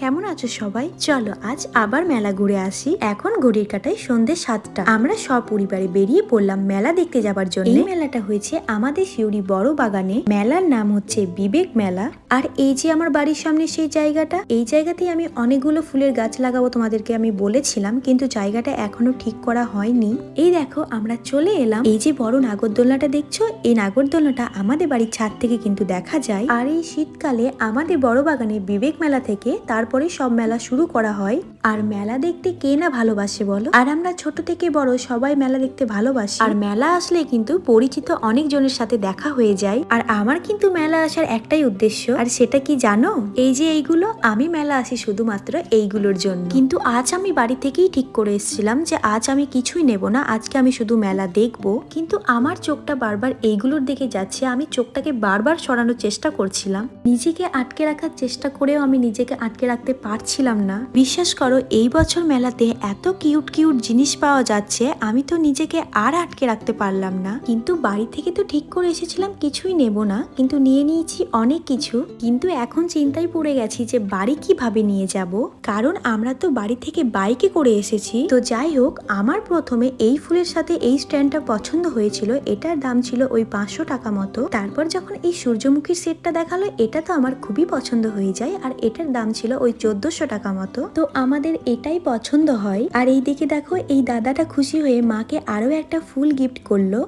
কেমন আছো সবাই? চলো আজ আবার মেলা ঘুরে আসি। এখন ঘড়ির কাঁটায় সন্ধ্যে 7টা। আমরা সপরিবারে বেরিয়ে পড়লাম মেলা দেখতে যাবার জন্য। এই মেলাটা হয়েছে আমাদের শিউরি বড় বাগানে। মেলার নাম হচ্ছে বিবেক মেলা। আর এই যে আমার বাড়ির সামনে সেই জায়গাটা, এই জায়গাতেই আমি অনেকগুলো ফুলের গাছ লাগাবো তোমাদেরকে আমি বলেছিলাম, কিন্তু জায়গাটা এখনো ঠিক করা হয়নি। এই দেখো আমরা চলে এলাম। এই যে বড় নাগরদোলনাটা দেখছো, এই নাগরদোলনাটা আমাদের বাড়ির ছাদ থেকে কিন্তু দেখা যায়। আর এই শীতকালে আমাদের বড় বাগানে বিবেক মেলা থেকে তারপরে সব মেলা শুরু করা হয়। আর মেলা দেখতে কে না ভালোবাসে বলো? আর আমরা ছোট থেকে বড় সবাই মেলা দেখতে ভালোবাসি। আর মেলা আসলে কিন্তু পরিচিত অনেক জনের সাথে দেখা হয়ে যায়। আর আমার কিন্তু মেলা আসার একটাই উদ্দেশ্য, আর সেটা কি জানো? এই যে এইগুলো, আমি মেলা আসি শুধুমাত্র এইগুলোর জন্য। কিন্তু আজ আমি বাড়ি থেকেই ঠিক করে এসেছিলাম যে আজ আমি কিছুই নেব না, আজকে আমি শুধু মেলা দেখবো। কিন্তু আমার চোখটা বারবার এইগুলোর দিকে যাচ্ছে। আমি চোখটাকে বারবার সরানোর চেষ্টা করছিলাম, নিজেকে আটকে রাখার চেষ্টা করেও আমি নিজেকে আটকে রাখতে পারছিলাম না। বিশ্বাস করো, এই বছর মেলাতে এত কিউট কিউট জিনিস পাওয়া যাচ্ছে, আমি তো নিজেকে আর আটকে রাখতে পারলাম না। কিন্তু বাড়ি থেকে তো ঠিক করে এসেছিলাম কিছুই নেব না, কিন্তু নিয়ে নিয়েছি অনেক কিছু। কিন্তু এখন চিন্তায় পড়ে গেছি যে বাড়ি কিভাবে নিয়ে যাব, কারণ আমরা তো বাড়ি থেকে বাইকে করে এসেছি। তো যাই হোক, আমার প্রথমে এই ফুলের সাথে এই স্ট্যান্ডটা পছন্দ হয়েছিল। এটার দাম ছিল ওই 500 টাকা মতো। তারপর যখন এই সূর্যমুখীর সেটটা দেখালো, এটা তো আমার খুবই পছন্দ হয়ে যায়। আর এটার দাম ছিল ওই 1400 টাকা মতো। তো আমাদের এটাই পছন্দ হয়। আর এই দিকে দেখো, এই দাদাটা খুশি হয়ে মাকে আরো একটা ফুল গিফট করলো।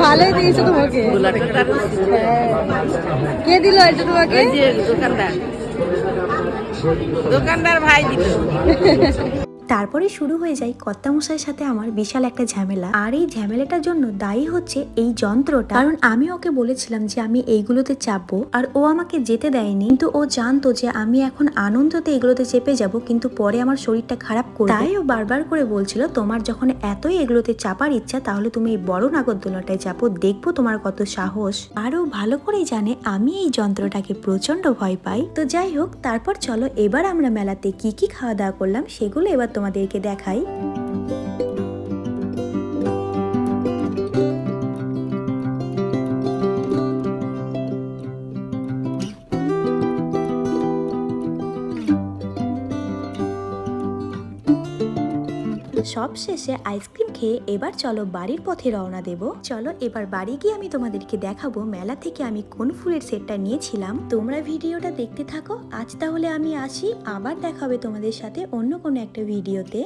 ভালোই দিয়েছে তোমাকে। কে দিল এটা তোমাকে? দোকানদার ভাই দিল। তারপরে শুরু হয়ে যায় কর্তামশাইয়ের সাথে আমার বিশাল একটা ঝামেলা। আর এই ঝামেলাটার জন্য দায়ী হচ্ছে এই যন্ত্রটা। কারণ আমি ওকে বলেছিলাম যে আমি এইগুলোতে চাপবো, আর ও আমাকে যেতে দেয়নি। কিন্তু ও জানতো যে আমি এখন আনন্দতে এগুলোতে চেপে যাব, কিন্তু পরে আমার শরীরটা খারাপ করবে। তাই ও বারবার করে বলছিল, তোমার যখন এতই এগুলোতে চাপার ইচ্ছা, তাহলে তুমি এই বড় নাগরদোলনাটায় চাপো, দেখবো তোমার কত সাহস। আর ও ভালো করেই জানে আমি এই যন্ত্রটাকে প্রচন্ড ভয় পাই। তো যাই হোক, তারপর চলো এবার আমরা মেলাতে কি কি খাওয়া দাওয়া করলাম সেগুলো এবার তোমাদেরকে দেখাই। সব শেষে আইসক্রিম খেয়ে এবার চলো বাড়ির পথে রওনা দেব। চলো এবার বাড়ি গিয়ে আমি তোমাদেরকে দেখাবো মেলা থেকে আমি কোন ফুলের সেটটা নিয়েছিলাম। তোমরা ভিডিওটা দেখতে থাকো। আজ তাহলে আমি আসি, আবার দেখা হবে তোমাদের সাথে অন্য কোনো একটা ভিডিওতে।